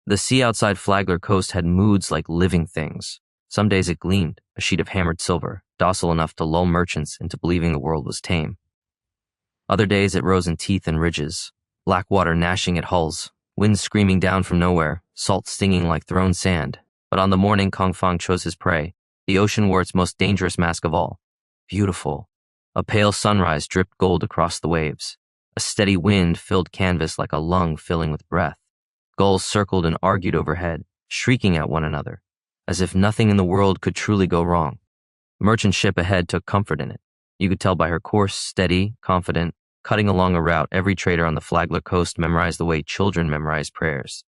The sea outside Flagler Coast had moods like living things. Some days it gleamed, a sheet of hammered silver, docile enough to lull merchants into believing the world was tame. Other days it rose in teeth and ridges, black water gnashing at hulls, wind screaming down from nowhere, salt stinging like thrown sand. But on the morning Kong Fang chose his prey, the ocean wore its most dangerous mask of all. Beautiful. A pale sunrise dripped gold across the waves. A steady wind filled canvas like a lung filling with breath. Gulls circled and argued overhead, shrieking at one another, as if nothing in the world could truly go wrong. The merchant ship ahead took comfort in it. You could tell by her course, steady, confident, cutting along a route every trader on the Flagler Coast memorized the way children memorize prayers.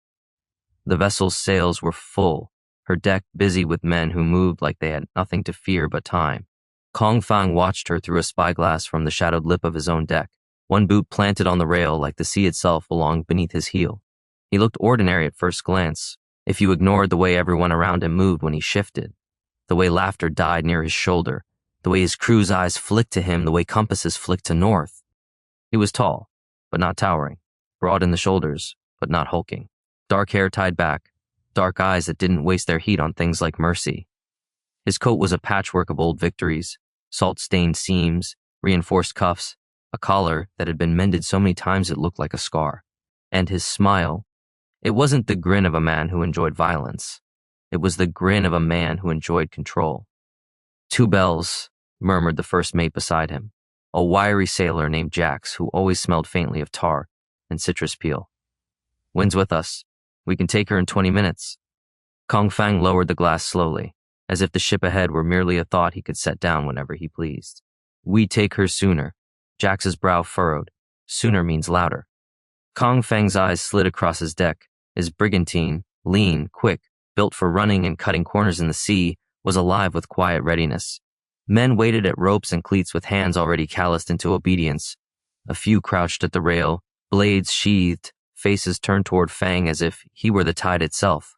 The vessel's sails were full, her deck busy with men who moved like they had nothing to fear but time. Kong Fang watched her through a spyglass from the shadowed lip of his own deck, one boot planted on the rail like the sea itself belonged beneath his heel. He looked ordinary at first glance, if you ignored the way everyone around him moved when he shifted, the way laughter died near his shoulder, the way his crew's eyes flicked to him, the way compasses flicked to north. He was tall, but not towering, broad in the shoulders, but not hulking, dark hair tied back, dark eyes that didn't waste their heat on things like mercy. His coat was a patchwork of old victories, salt-stained seams, reinforced cuffs, a collar that had been mended so many times it looked like a scar. And his smile, it wasn't the grin of a man who enjoyed violence. It was the grin of a man who enjoyed control. 2 bells, murmured the first mate beside him, a wiry sailor named Jax who always smelled faintly of tar and citrus peel. Wind's with us. We can take her in 20 minutes. Kong Fang lowered the glass slowly, as if the ship ahead were merely a thought he could set down whenever he pleased. We take her sooner. Jax's brow furrowed. Sooner means louder. Kong Fang's eyes slid across his deck. His brigantine, lean, quick, built for running and cutting corners in the sea, was alive with quiet readiness. Men waited at ropes and cleats with hands already calloused into obedience. A few crouched at the rail, blades sheathed, faces turned toward Fang as if he were the tide itself.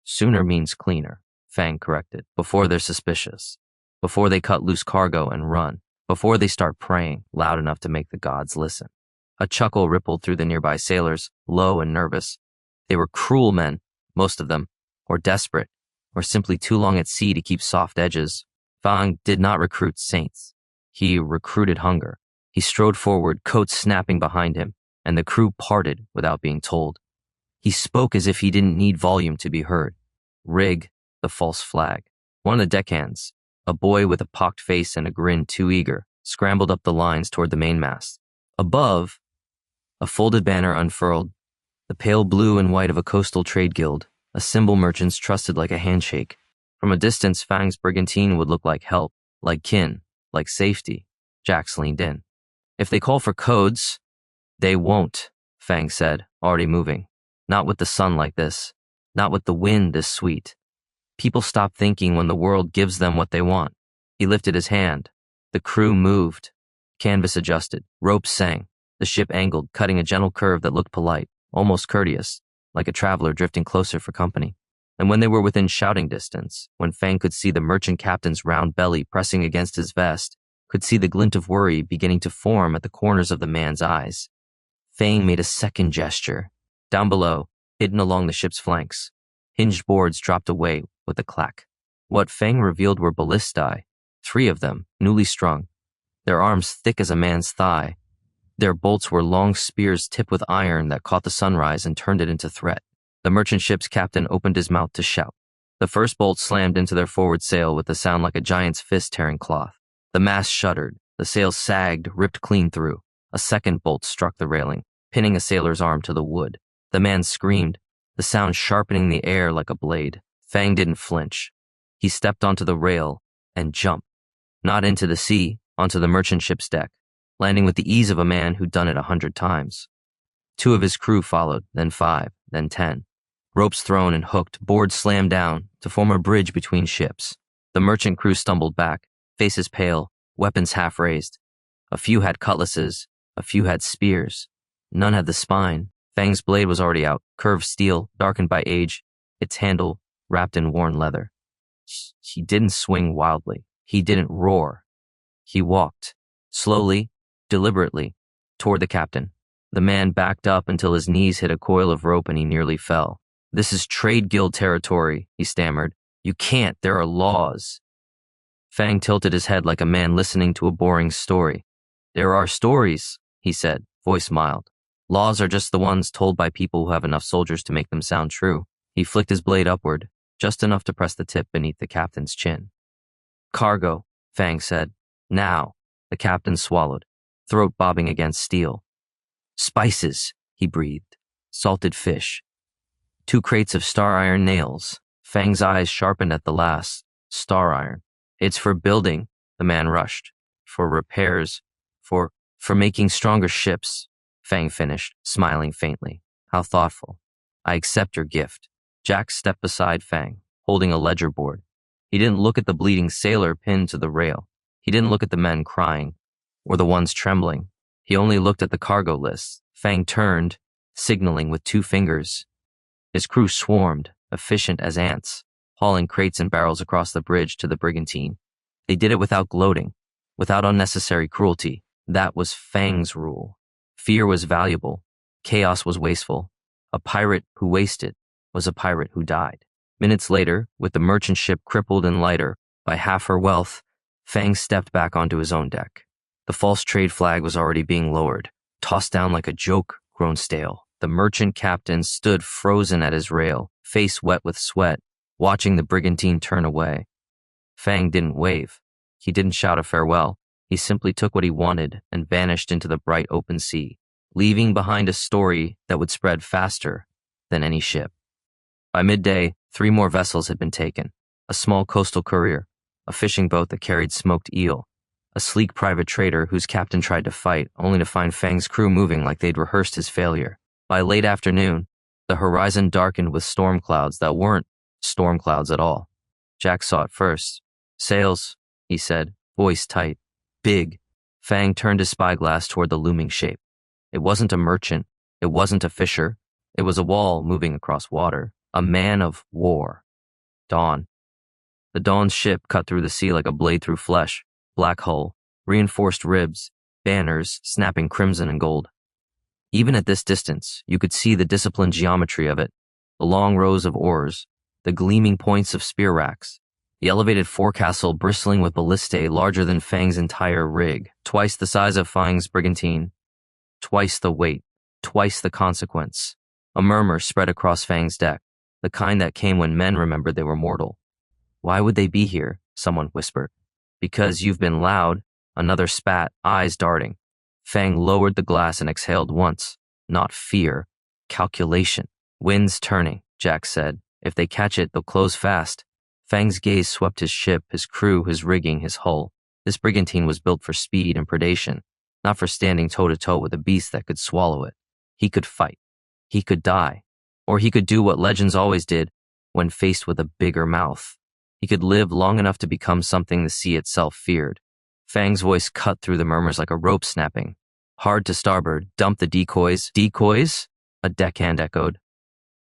Sooner means cleaner, Fang corrected, before they're suspicious, before they cut loose cargo and run, before they start praying loud enough to make the gods listen. A chuckle rippled through the nearby sailors, low and nervous. They were cruel men, most of them, or desperate, or simply too long at sea to keep soft edges. Fang did not recruit saints. He recruited hunger. He strode forward, coat snapping behind him, and the crew parted without being told. He spoke as if he didn't need volume to be heard. Rig the false flag. One of the deckhands, a boy with a pocked face and a grin too eager, scrambled up the lines toward the mainmast. Above, a folded banner unfurled, the pale blue and white of a coastal trade guild, a symbol merchants trusted like a handshake. From a distance, Fang's brigantine would look like help, like kin, like safety. Jax leaned in. If they call for codes, they won't, Fang said, already moving. Not with the sun like this. Not with the wind this sweet. People stop thinking when the world gives them what they want. He lifted his hand. The crew moved. Canvas adjusted. Ropes sang. The ship angled, cutting a gentle curve that looked polite, almost courteous, like a traveler drifting closer for company. And when they were within shouting distance, when Fang could see the merchant captain's round belly pressing against his vest, could see the glint of worry beginning to form at the corners of the man's eyes, Fang made a second gesture. Down below, hidden along the ship's flanks, hinged boards dropped away with a clack. What Fang revealed were ballistae, 3 of them, newly strung, their arms thick as a man's thigh. Their bolts were long spears tipped with iron that caught the sunrise and turned it into threat. The merchant ship's captain opened his mouth to shout. The first bolt slammed into their forward sail with a sound like a giant's fist tearing cloth. The mast shuddered, the sail sagged, ripped clean through. A second bolt struck the railing, pinning a sailor's arm to the wood. The man screamed, the sound sharpening the air like a blade. Fang didn't flinch. He stepped onto the rail and jumped. Not into the sea, onto the merchant ship's deck, landing with the ease of a man who'd done it 100 times. 2 of his crew followed, then 5, then 10. Ropes thrown and hooked, boards slammed down to form a bridge between ships. The merchant crew stumbled back, faces pale, weapons half raised. A few had cutlasses, a few had spears. None had the spine. Fang's blade was already out, curved steel, darkened by age, its handle wrapped in worn leather. He didn't swing wildly. He didn't roar. He walked, slowly, deliberately, toward the captain. The man backed up until his knees hit a coil of rope and he nearly fell. This is trade guild territory, he stammered. You can't, there are laws. Fang tilted his head like a man listening to a boring story. There are stories, he said, voice mild. Laws are just the ones told by people who have enough soldiers to make them sound true. He flicked his blade upward, just enough to press the tip beneath the captain's chin. Cargo, Fang said. Now. The captain swallowed, throat bobbing against steel. Spices, he breathed. Salted fish. 2 crates of star iron nails. Fang's eyes sharpened at the last. Star iron. It's for building, the man rushed. For repairs. For making stronger ships, Fang finished, smiling faintly. How thoughtful. I accept your gift. Jack stepped beside Fang, holding a ledger board. He didn't look at the bleeding sailor pinned to the rail. He didn't look at the men crying, or the ones trembling. He only looked at the cargo list. Fang turned, signaling with 2 fingers. His crew swarmed, efficient as ants, hauling crates and barrels across the bridge to the brigantine. They did it without gloating, without unnecessary cruelty. That was Fang's rule. Fear was valuable. Chaos was wasteful. A pirate who wasted was a pirate who died. Minutes later, with the merchant ship crippled and lighter by half her wealth, Fang stepped back onto his own deck. The false trade flag was already being lowered, tossed down like a joke grown stale. The merchant captain stood frozen at his rail, face wet with sweat, watching the brigantine turn away. Fang didn't wave. He didn't shout a farewell. He simply took what he wanted and vanished into the bright open sea, leaving behind a story that would spread faster than any ship. By midday, 3 more vessels had been taken. A small coastal courier, a fishing boat that carried smoked eel, a sleek private trader whose captain tried to fight, only to find Fang's crew moving like they'd rehearsed his failure. By late afternoon, the horizon darkened with storm clouds that weren't storm clouds at all. Jack saw it first. Sails, he said, voice tight. Big. Fang turned his spyglass toward the looming shape. It wasn't a merchant. It wasn't a fisher. It was a wall moving across water. A man of war. Dawn. The Dawn's ship cut through the sea like a blade through flesh. Black hull, reinforced ribs, banners snapping crimson and gold. Even at this distance, you could see the disciplined geometry of it, the long rows of oars, the gleaming points of spear racks, the elevated forecastle bristling with ballistae larger than Fang's entire rig, twice the size of Fang's brigantine, twice the weight, twice the consequence. A murmur spread across Fang's deck, the kind that came when men remembered they were mortal. Why would they be here? Someone whispered. Because you've been loud, another spat, eyes darting. Fang lowered the glass and exhaled once. Not fear. Calculation. Wind's turning, Jack said. If they catch it, they'll close fast. Fang's gaze swept his ship, his crew, his rigging, his hull. This brigantine was built for speed and predation, not for standing toe-to-toe with a beast that could swallow it. He could fight. He could die. Or he could do what legends always did when faced with a bigger mouth. He could live long enough to become something the sea itself feared. Fang's voice cut through the murmurs like a rope snapping. Hard to starboard, dump the decoys. Decoys? A deckhand echoed.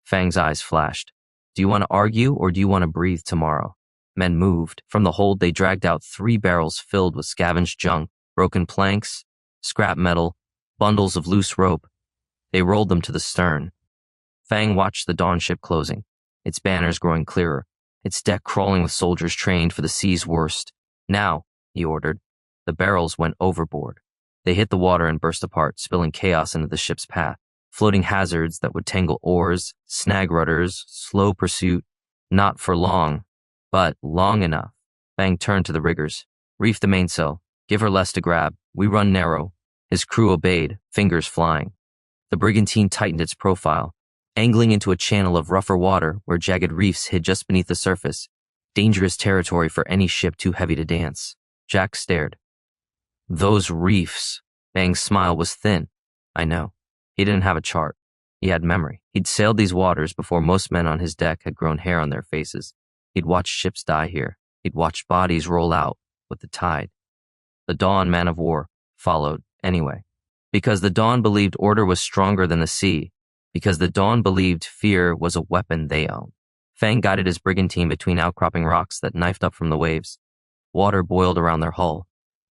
Fang's eyes flashed. Do you want to argue or do you want to breathe tomorrow? Men moved. From the hold, they dragged out 3 barrels filled with scavenged junk, broken planks, scrap metal, bundles of loose rope. They rolled them to the stern. Fang watched the Dawn ship closing, its banners growing clearer, its deck crawling with soldiers trained for the sea's worst. Now, he ordered. The barrels went overboard. They hit the water and burst apart, spilling chaos into the ship's path, floating hazards that would tangle oars, snag rudders, slow pursuit. Not for long, but long enough. Fang turned to the riggers. Reef the mainsail. Give her less to grab. We run narrow. His crew obeyed, fingers flying. The brigantine tightened its profile, angling into a channel of rougher water where jagged reefs hid just beneath the surface, dangerous territory for any ship too heavy to dance. Jack stared. Those reefs. Fang's smile was thin. I know. He didn't have a chart. He had memory. He'd sailed these waters before most men on his deck had grown hair on their faces. He'd watched ships die here. He'd watched bodies roll out with the tide. The Dawn man of war followed anyway. Because the Dawn believed order was stronger than the sea. Because the Dawn believed fear was a weapon they owned. Fang guided his brigantine between outcropping rocks that knifed up from the waves. Water boiled around their hull.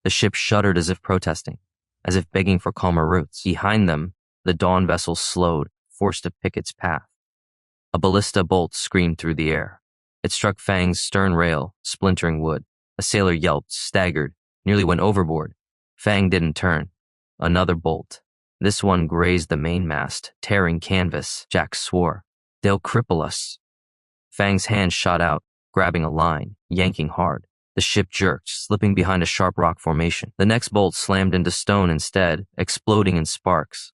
The ship shuddered as if protesting, as if begging for calmer routes. Behind them, the Dawn vessel slowed, forced to pick its path. A ballista bolt screamed through the air. It struck Fang's stern rail, splintering wood. A sailor yelped, staggered, nearly went overboard. Fang didn't turn. Another bolt. This one grazed the mainmast, tearing canvas. Jack swore. They'll cripple us. Fang's hand shot out, grabbing a line, yanking hard. The ship jerked, slipping behind a sharp rock formation. The next bolt slammed into stone instead, exploding in sparks.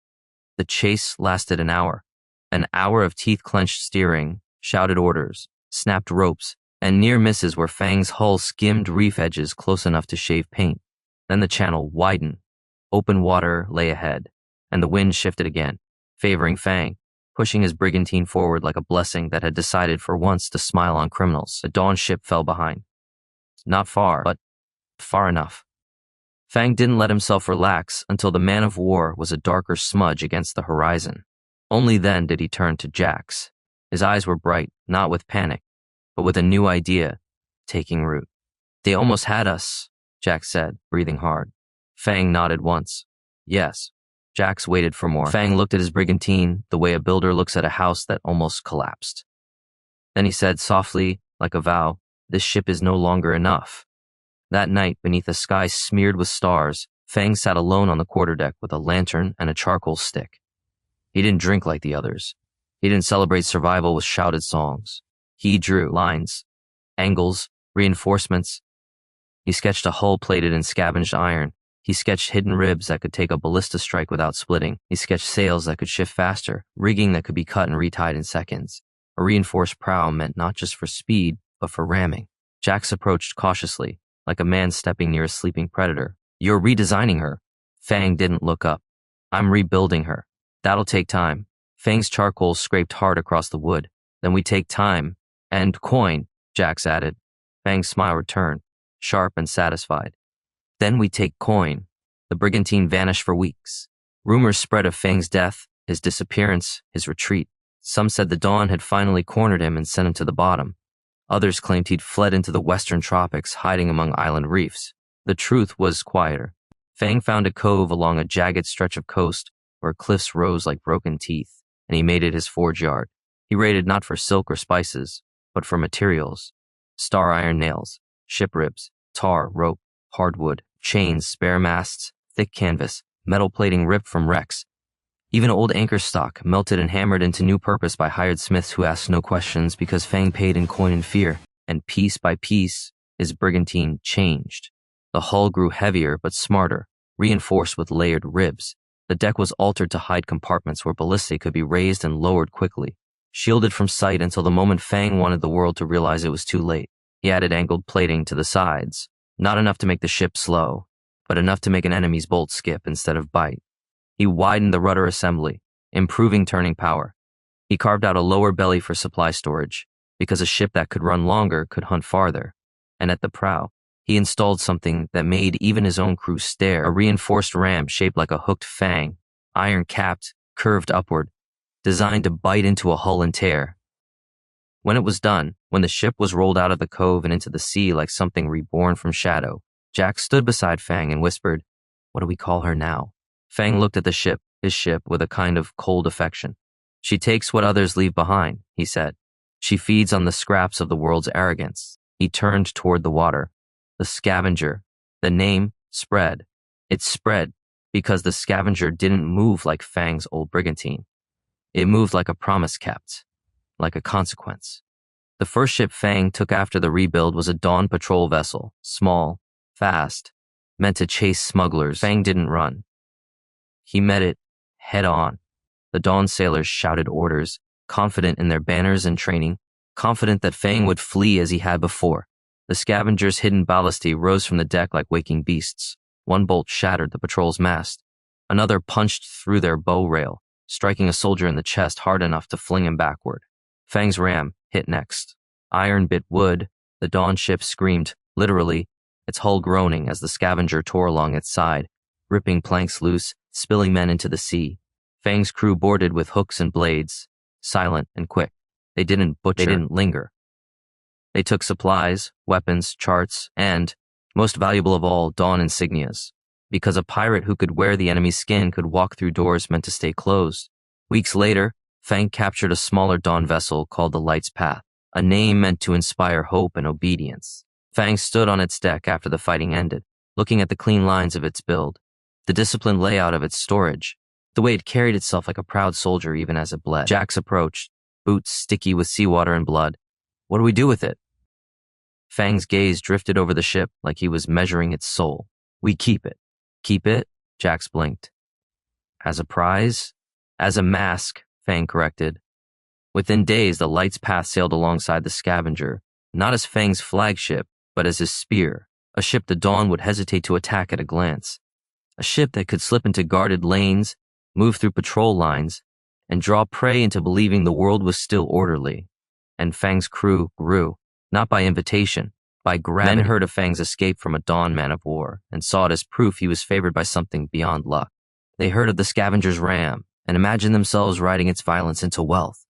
The chase lasted an hour. An hour of teeth-clenched steering, shouted orders, snapped ropes, and near misses where Fang's hull skimmed reef edges close enough to shave paint. Then the channel widened. Open water lay ahead, and the wind shifted again, favoring Fang, pushing his brigantine forward like a blessing that had decided for once to smile on criminals. The Dawn ship fell behind. Not far, but far enough. Fang didn't let himself relax until the man of war was a darker smudge against the horizon. Only then did he turn to Jack's. His eyes were bright, not with panic, but with a new idea taking root. They almost had us, Jack said, breathing hard. Fang nodded once. Yes. Jax waited for more. Fang looked at his brigantine the way a builder looks at a house that almost collapsed. Then he said softly, like a vow, this ship is no longer enough. That night, beneath a sky smeared with stars, Fang sat alone on the quarterdeck with a lantern and a charcoal stick. He didn't drink like the others. He didn't celebrate survival with shouted songs. He drew lines, angles, reinforcements. He sketched a hull plated in scavenged iron. He sketched hidden ribs that could take a ballista strike without splitting. He sketched sails that could shift faster, rigging that could be cut and retied in seconds. A reinforced prow meant not just for speed, but for ramming. Jax approached cautiously, like a man stepping near a sleeping predator. You're redesigning her. Fang didn't look up. I'm rebuilding her. That'll take time. Fang's charcoal scraped hard across the wood. Then we take time. And coin, Jax added. Fang's smile returned, sharp and satisfied. Then we take coin. The brigantine vanished for weeks. Rumors spread of Fang's death, his disappearance, his retreat. Some said the Dawn had finally cornered him and sent him to the bottom. Others claimed he'd fled into the western tropics, hiding among island reefs. The truth was quieter. Fang found a cove along a jagged stretch of coast where cliffs rose like broken teeth, and he made it his forge yard. He raided not for silk or spices, but for materials. Star iron nails, ship ribs, tar, rope, hardwood, chains, spare masts, thick canvas, metal plating ripped from wrecks. Even old anchor stock, melted and hammered into new purpose by hired smiths who asked no questions because Fang paid in coin and fear. And piece by piece, his brigantine changed. The hull grew heavier but smarter, reinforced with layered ribs. The deck was altered to hide compartments where ballistae could be raised and lowered quickly, shielded from sight until the moment Fang wanted the world to realize it was too late. He added angled plating to the sides, not enough to make the ship slow, but enough to make an enemy's bolt skip instead of bite. He widened the rudder assembly, improving turning power. He carved out a lower belly for supply storage, because a ship that could run longer could hunt farther. And at the prow, he installed something that made even his own crew stare, a reinforced ram shaped like a hooked fang, iron-capped, curved upward, designed to bite into a hull and tear. When it was done, when the ship was rolled out of the cove and into the sea like something reborn from shadow, Jack stood beside Fang and whispered, "What do we call her now?" Fang looked at the ship, his ship, with a kind of cold affection. "She takes what others leave behind," he said. "She feeds on the scraps of the world's arrogance." He turned toward the water. The Scavenger. The name spread. It spread because the Scavenger didn't move like Fang's old brigantine. It moved like a promise kept, like a consequence. The first ship Fang took after the rebuild was a Dawn patrol vessel, small, fast, meant to chase smugglers. Fang didn't run. He met it head on. The Dawn sailors shouted orders, confident in their banners and training, confident that Fang would flee as he had before. The Scavenger's hidden ballistae rose from the deck like waking beasts. One bolt shattered the patrol's mast. Another punched through their bow rail, striking a soldier in the chest hard enough to fling him backward. Fang's ram hit next. Iron bit wood. The Dawn ship screamed, literally, its hull groaning as the Scavenger tore along its side, ripping planks loose, spilling men into the sea. Fang's crew boarded with hooks and blades, silent and quick. They didn't butcher, they didn't linger. They took supplies, weapons, charts, and, most valuable of all, Dawn insignias. Because a pirate who could wear the enemy's skin could walk through doors meant to stay closed. Weeks later, Fang captured a smaller dawn vessel called the Light's Path, a name meant to inspire hope and obedience. Fang stood on its deck after the fighting ended, looking at the clean lines of its build, the disciplined layout of its storage, the way it carried itself like a proud soldier even as it bled. Jax approached, boots sticky with seawater and blood. What do we do with it? Fang's gaze drifted over the ship like he was measuring its soul. We keep it. Keep it? Jax blinked. As a prize? As a mask, Fang corrected. Within days, the Light's Path sailed alongside the Scavenger, not as Fang's flagship, but as his spear, a ship the Dawn would hesitate to attack at a glance. A ship that could slip into guarded lanes, move through patrol lines, and draw prey into believing the world was still orderly. And Fang's crew grew, not by invitation, by gravity. Men heard of Fang's escape from a Dawn man of war and saw it as proof he was favored by something beyond luck. They heard of the Scavenger's ram and imagined themselves riding its violence into wealth.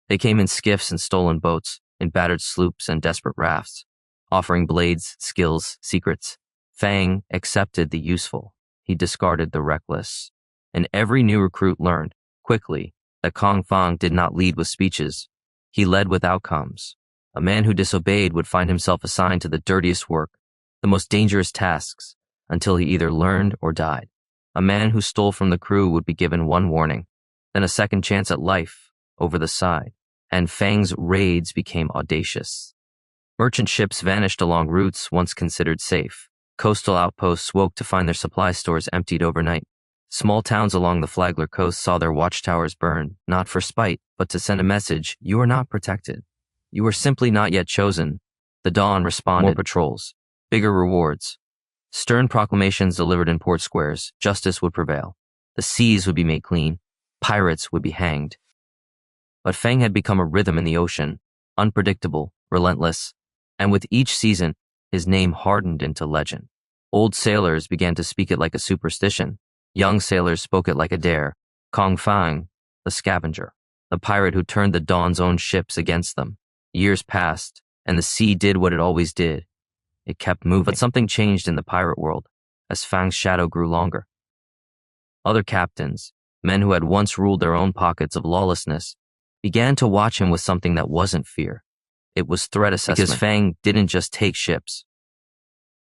They came in skiffs and stolen boats, in battered sloops and desperate rafts, offering blades, skills, secrets. Fang accepted the useful. He discarded the reckless. And every new recruit learned, quickly, that Kong Fang did not lead with speeches. He led with outcomes. A man who disobeyed would find himself assigned to the dirtiest work, the most dangerous tasks, until he either learned or died. A man who stole from the crew would be given one warning, then a second chance at life, over the side. And Fang's raids became audacious. Merchant ships vanished along routes once considered safe. Coastal outposts woke to find their supply stores emptied overnight. Small towns along the Flagler coast saw their watchtowers burn, not for spite, but to send a message: you are not protected. You are simply not yet chosen. The Dawn responded. More patrols, bigger rewards. Stern proclamations delivered in port squares. Justice would prevail. The seas would be made clean. Pirates would be hanged. But Fang had become a rhythm in the ocean, unpredictable, relentless, and with each season, his name hardened into legend. Old sailors began to speak it like a superstition. Young sailors spoke it like a dare. Kong Fang, the Scavenger, the pirate who turned the Dawn's own ships against them. Years passed, and the sea did what it always did. It kept moving. But something changed in the pirate world as Fang's shadow grew longer. Other captains, men who had once ruled their own pockets of lawlessness, began to watch him with something that wasn't fear. It was threat assessment. Because Fang didn't just take ships.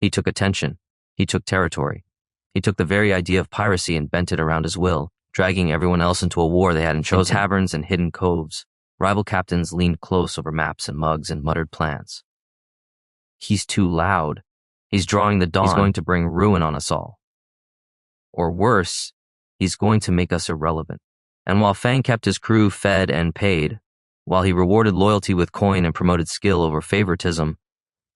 He took attention. He took territory. He took the very idea of piracy and bent it around his will, dragging everyone else into a war they hadn't chosen. In taverns and hidden coves, rival captains leaned close over maps and mugs and muttered plans. He's too loud. He's drawing the Dawn. He's going to bring ruin on us all. Or worse, he's going to make us irrelevant. And while Fang kept his crew fed and paid, while he rewarded loyalty with coin and promoted skill over favoritism,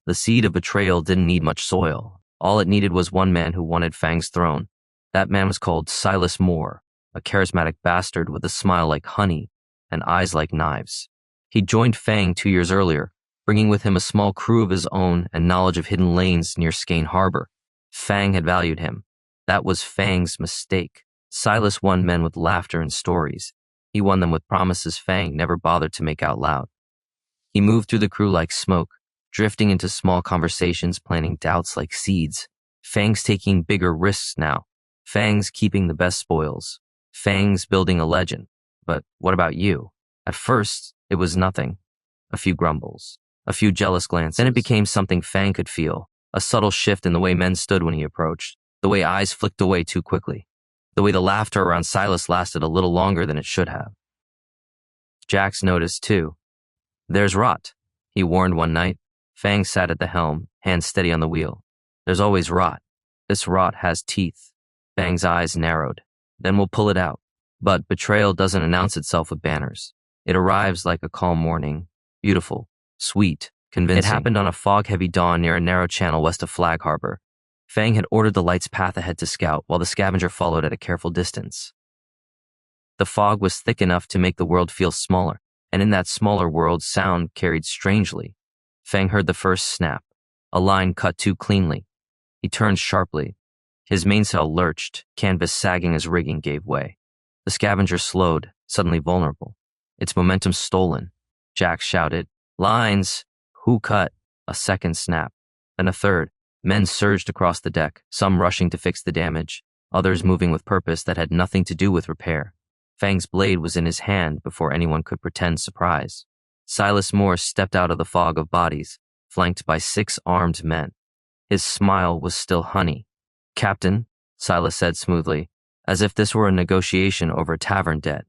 the seed of betrayal didn't need much soil. All it needed was one man who wanted Fang's throne. That man was called Silas Moore, a charismatic bastard with a smile like honey and eyes like knives. He'd joined Fang 2 years earlier, bringing with him a small crew of his own and knowledge of hidden lanes near Skane Harbor. Fang had valued him. That was Fang's mistake. Silas won men with laughter and stories. He won them with promises Fang never bothered to make out loud. He moved through the crew like smoke, drifting into small conversations, planting doubts like seeds. Fang's taking bigger risks now. Fang's keeping the best spoils. Fang's building a legend. But what about you? At first, it was nothing. A few grumbles, a few jealous glances. Then it became something Fang could feel, a subtle shift in the way men stood when he approached, the way eyes flicked away too quickly, the way the laughter around Silas lasted a little longer than it should have. Jax noticed, too. There's rot, he warned one night. Fang sat at the helm, hands steady on the wheel. There's always rot. This rot has teeth. Fang's eyes narrowed. Then we'll pull it out. But betrayal doesn't announce itself with banners. It arrives like a calm morning. Beautiful, sweet, convincing. It happened on a fog-heavy dawn near a narrow channel west of Flag Harbor. Fang had ordered the Light's Path ahead to scout, while the Scavenger followed at a careful distance. The fog was thick enough to make the world feel smaller, and in that smaller world, sound carried strangely. Fang heard the first snap, a line cut too cleanly. He turned sharply. His mainsail lurched, canvas sagging as rigging gave way. The Scavenger slowed, suddenly vulnerable. Its momentum stolen. Jax shouted, "Lines!" Who cut? A second snap. Then a third. Men surged across the deck, some rushing to fix the damage, others moving with purpose that had nothing to do with repair. Fang's blade was in his hand before anyone could pretend surprise. Silas Morse stepped out of the fog of bodies, flanked by 6 armed men. His smile was still honey. "Captain," Silas said smoothly, as if this were a negotiation over tavern debt.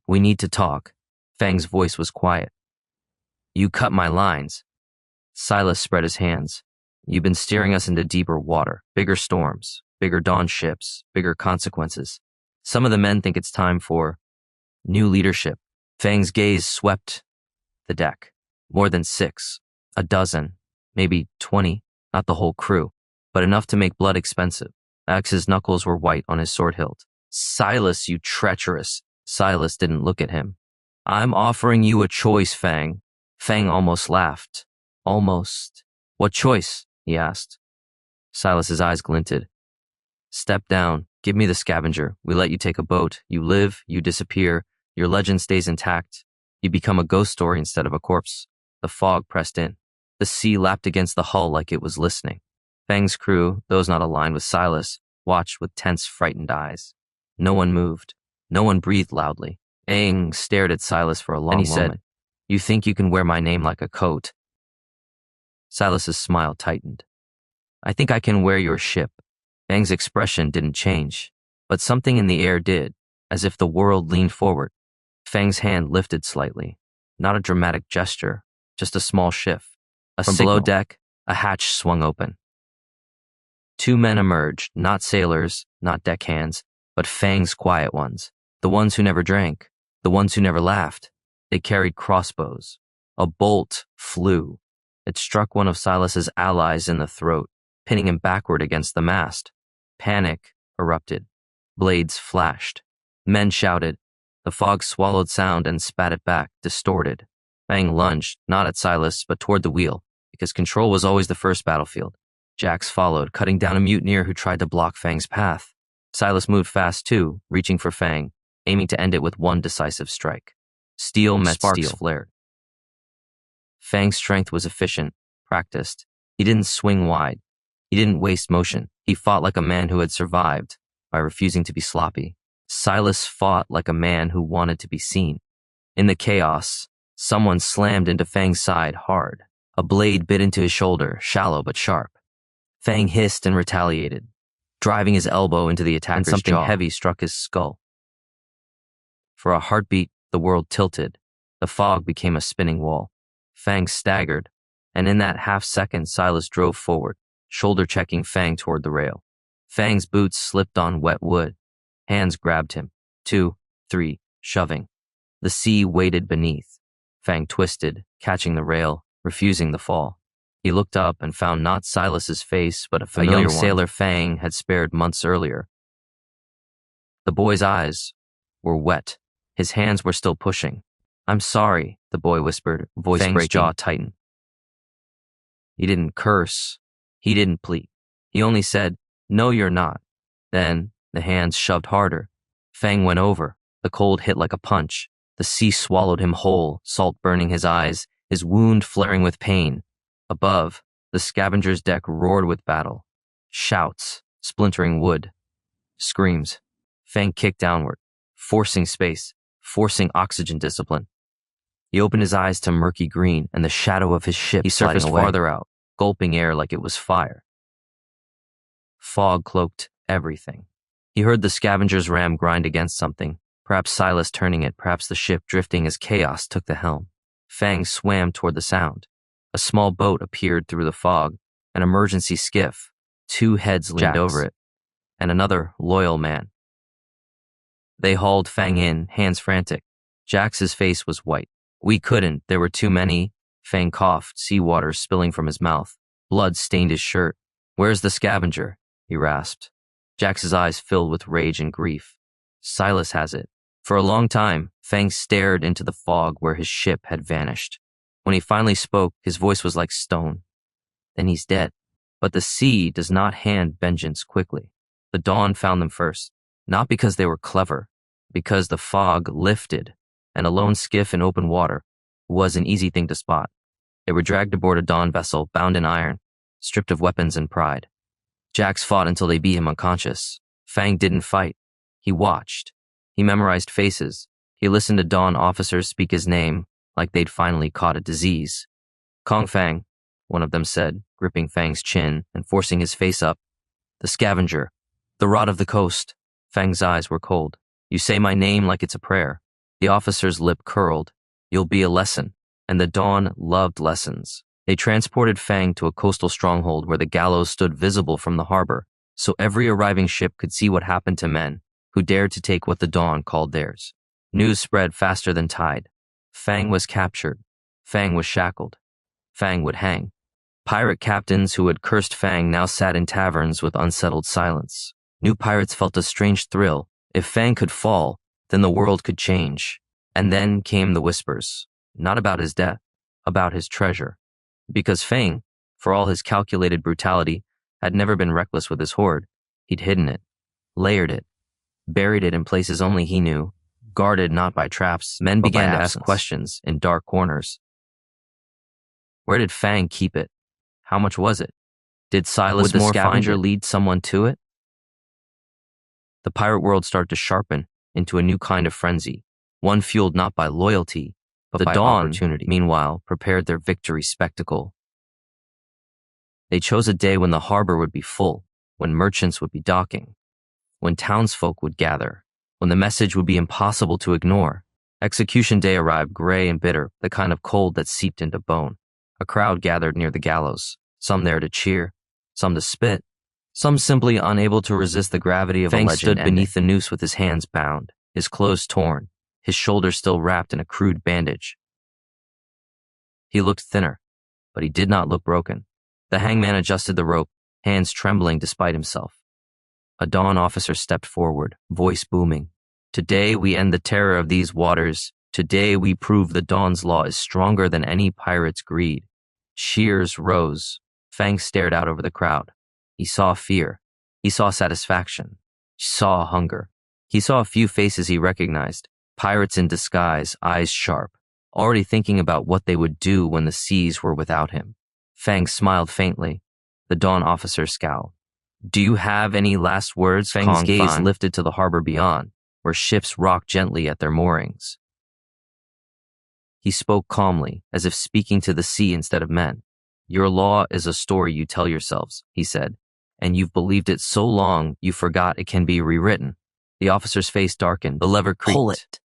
"We need to talk." Fang's voice was quiet. "You cut my lines." Silas spread his hands. "You've been steering us into deeper water, bigger storms, bigger dawn ships, bigger consequences. Some of the men think it's time for new leadership." Fang's gaze swept the deck. More than 6, a dozen, maybe 20, not the whole crew, but enough to make blood expensive. Axe's knuckles were white on his sword hilt. "Silas, you treacherous." Silas didn't look at him. "I'm offering you a choice, Fang." Fang almost laughed. "Almost." "What choice?" he asked. Silas's eyes glinted. "Step down. Give me the Scavenger. We let you take a boat. You live, you disappear. Your legend stays intact. You become a ghost story instead of a corpse." The fog pressed in. The sea lapped against the hull like it was listening. Fang's crew, those not aligned with Silas, watched with tense, frightened eyes. No one moved. No one breathed loudly. Aang stared at Silas for a long moment. Then he said, "You think you can wear my name like a coat?" Silas's smile tightened. "I think I can wear your ship." Aang's expression didn't change, but something in the air did, as if the world leaned forward. Fang's hand lifted slightly. Not a dramatic gesture, just a small shift. From below deck, a hatch swung open. 2 men emerged, not sailors, not deckhands, but Fang's quiet ones, the ones who never drank, the ones who never laughed. They carried crossbows. A bolt flew. It struck one of Silas's allies in the throat, pinning him backward against the mast. Panic erupted. Blades flashed. Men shouted. The fog swallowed sound and spat it back, distorted. Fang lunged, not at Silas, but toward the wheel, because control was always the first battlefield. Jax followed, cutting down a mutineer who tried to block Fang's path. Silas moved fast too, reaching for Fang, aiming to end it with one decisive strike. Steel met steel. Sparks flared. Fang's strength was efficient, practiced. He didn't swing wide. He didn't waste motion. He fought like a man who had survived, by refusing to be sloppy. Silas fought like a man who wanted to be seen. In the chaos, someone slammed into Fang's side hard. A blade bit into his shoulder, shallow but sharp. Fang hissed and retaliated, driving his elbow into the attacker's jaw. And something heavy struck his skull. For a heartbeat, the world tilted. The fog became a spinning wall. Fang staggered, and in that half-second Silas drove forward, shoulder-checking Fang toward the rail. Fang's boots slipped on wet wood. Hands grabbed him. 2, 3, shoving. The sea weighted beneath. Fang twisted, catching the rail, refusing the fall. He looked up and found not Silas's face, but a familiar young sailor Fang had spared months earlier. The boy's eyes were wet. His hands were still pushing. "I'm sorry," the boy whispered, voice breaking. Fang's jaw tightened. He didn't curse. He didn't plead. He only said, "No, you're not." Then the hands shoved harder. Fang went over. The cold hit like a punch. The sea swallowed him whole, salt burning his eyes, his wound flaring with pain. Above, the Scavenger's deck roared with battle. Shouts, splintering wood. Screams. Fang kicked downward, forcing space, forcing oxygen discipline. He opened his eyes to murky green and the shadow of his ship. He surfaced farther out, gulping air like it was fire. Fog cloaked everything. He heard the Scavenger's ram grind against something, perhaps Silas turning it, perhaps the ship drifting as chaos took the helm. Fang swam toward the sound. A small boat appeared through the fog, an emergency skiff. 2 heads leaned over it, and another loyal man. They hauled Fang in, hands frantic. Jax's face was white. "We couldn't, there were too many." Fang coughed, seawater spilling from his mouth. Blood stained his shirt. "Where's the Scavenger?" he rasped. Jax's eyes filled with rage and grief. "Silas has it." For a long time, Fang stared into the fog where his ship had vanished. When he finally spoke, his voice was like stone. "Then he's dead." But the sea does not hand vengeance quickly. The dawn found them first, not because they were clever, because the fog lifted, and a lone skiff in open water was an easy thing to spot. They were dragged aboard a dawn vessel bound in iron, stripped of weapons and pride. Jax fought until they beat him unconscious. Fang didn't fight. He watched. He memorized faces. He listened to Dawn officers speak his name like they'd finally caught a disease. Kong Fang, one of them said, gripping Fang's chin and forcing his face up. The Scavenger. The Rod of the Coast. Fang's eyes were cold. You say my name like it's a prayer. The officer's lip curled. You'll be a lesson. And the Dawn loved lessons. They transported Fang to a coastal stronghold where the gallows stood visible from the harbor, so every arriving ship could see what happened to men who dared to take what the Dawn called theirs. News spread faster than tide. Fang was captured. Fang was shackled. Fang would hang. Pirate captains who had cursed Fang now sat in taverns with unsettled silence. New pirates felt a strange thrill. If Fang could fall, then the world could change. And then came the whispers, not about his death, about his treasure. Because Fang, for all his calculated brutality, had never been reckless with his hoard. He'd hidden it, layered it, buried it in places only he knew, guarded not by traps. Men began to ask questions in dark corners. Where did Fang keep it? How much was it? Did Silas the Scavenger lead someone to it? The pirate world started to sharpen into a new kind of frenzy, one fueled not by loyalty, but by opportunity. Meanwhile, prepared their victory spectacle. They chose a day when the harbor would be full, when merchants would be docking, when townsfolk would gather, when the message would be impossible to ignore. Execution day arrived gray and bitter, the kind of cold that seeped into bone. A crowd gathered near the gallows, some there to cheer, some to spit, some simply unable to resist the gravity of a legend. Fang stood beneath the noose with his hands bound, his clothes torn, his shoulders still wrapped in a crude bandage. He looked thinner, but he did not look broken. The hangman adjusted the rope, hands trembling despite himself. A Dawn officer stepped forward, voice booming. Today we end the terror of these waters. Today we prove the Dawn's law is stronger than any pirate's greed. Cheers rose. Fang stared out over the crowd. He saw fear. He saw satisfaction. He saw hunger. He saw a few faces he recognized. Pirates in disguise, eyes sharp, already thinking about what they would do when the seas were without him. Fang smiled faintly. The Dawn officer scowled. Do you have any last words? Fang's gaze lifted to the harbor beyond, where ships rocked gently at their moorings. He spoke calmly, as if speaking to the sea instead of men. Your law is a story you tell yourselves, he said, and you've believed it so long you forgot it can be rewritten. The officer's face darkened. The lever creaked. Pull it.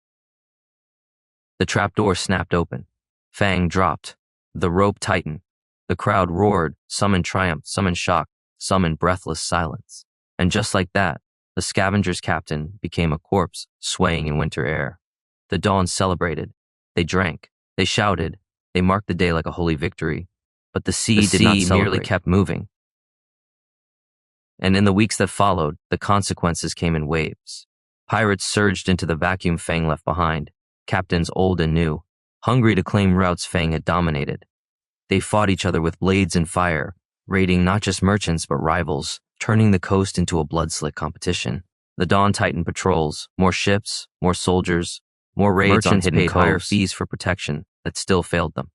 The trapdoor snapped open. Fang dropped. The rope tightened. The crowd roared, some in triumph, some in shock, some in breathless silence. And just like that, the Scavenger's captain became a corpse swaying in winter air. The Dawn celebrated. They drank. They shouted. They marked the day like a holy victory. But the sea did not celebrate. Merely kept moving. And in the weeks that followed, the consequences came in waves. Pirates surged into the vacuum Fang left behind, captains old and new, hungry to claim routes Fang had dominated. They fought each other with blades and fire, raiding not just merchants but rivals, turning the coast into a blood-slick competition. The Dawn tightened patrols, more ships, more soldiers, more raids on hidden coves, higher fees for protection that still failed them.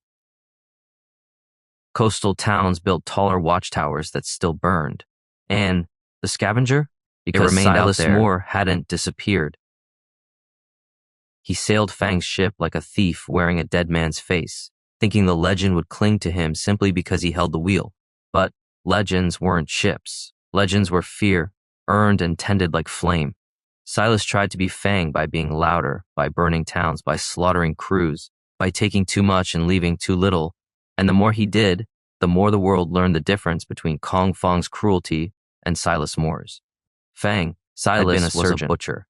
Coastal towns built taller watchtowers that still burned. And the Scavenger? Because Silas Moore hadn't disappeared. He sailed Fang's ship like a thief wearing a dead man's face, thinking the legend would cling to him simply because he held the wheel. But legends weren't ships. Legends were fear, earned and tended like flame. Silas tried to be Fang by being louder, by burning towns, by slaughtering crews, by taking too much and leaving too little. And the more he did, the more the world learned the difference between Kong Fang's cruelty and Silas Moore's. Silas was a butcher.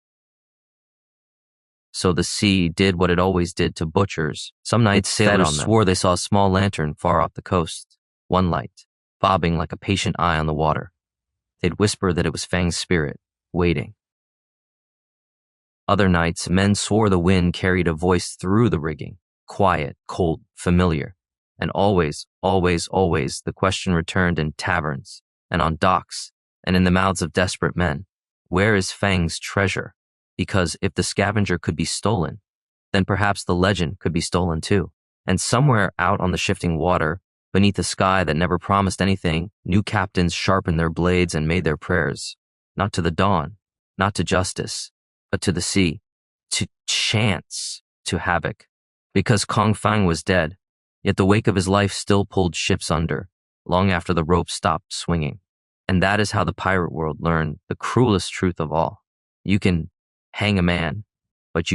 So the sea did what it always did to butchers. Some nights sailors swore they saw a small lantern far off the coast, one light, bobbing like a patient eye on the water. They'd whisper that it was Fang's spirit, waiting. Other nights, men swore the wind carried a voice through the rigging, quiet, cold, familiar. And always, always, always, the question returned in taverns, and on docks, and in the mouths of desperate men. Where is Fang's treasure? Because if the Scavenger could be stolen, then perhaps the legend could be stolen too. And somewhere out on the shifting water, beneath a sky that never promised anything, new captains sharpened their blades and made their prayers. Not to the dawn, not to justice, but to the sea. chance to havoc, because Kong Fang was dead, yet the wake of his life still pulled ships under, long after the rope stopped swinging. And that is how the pirate world learned the cruelest truth of all. You can hang a man, but you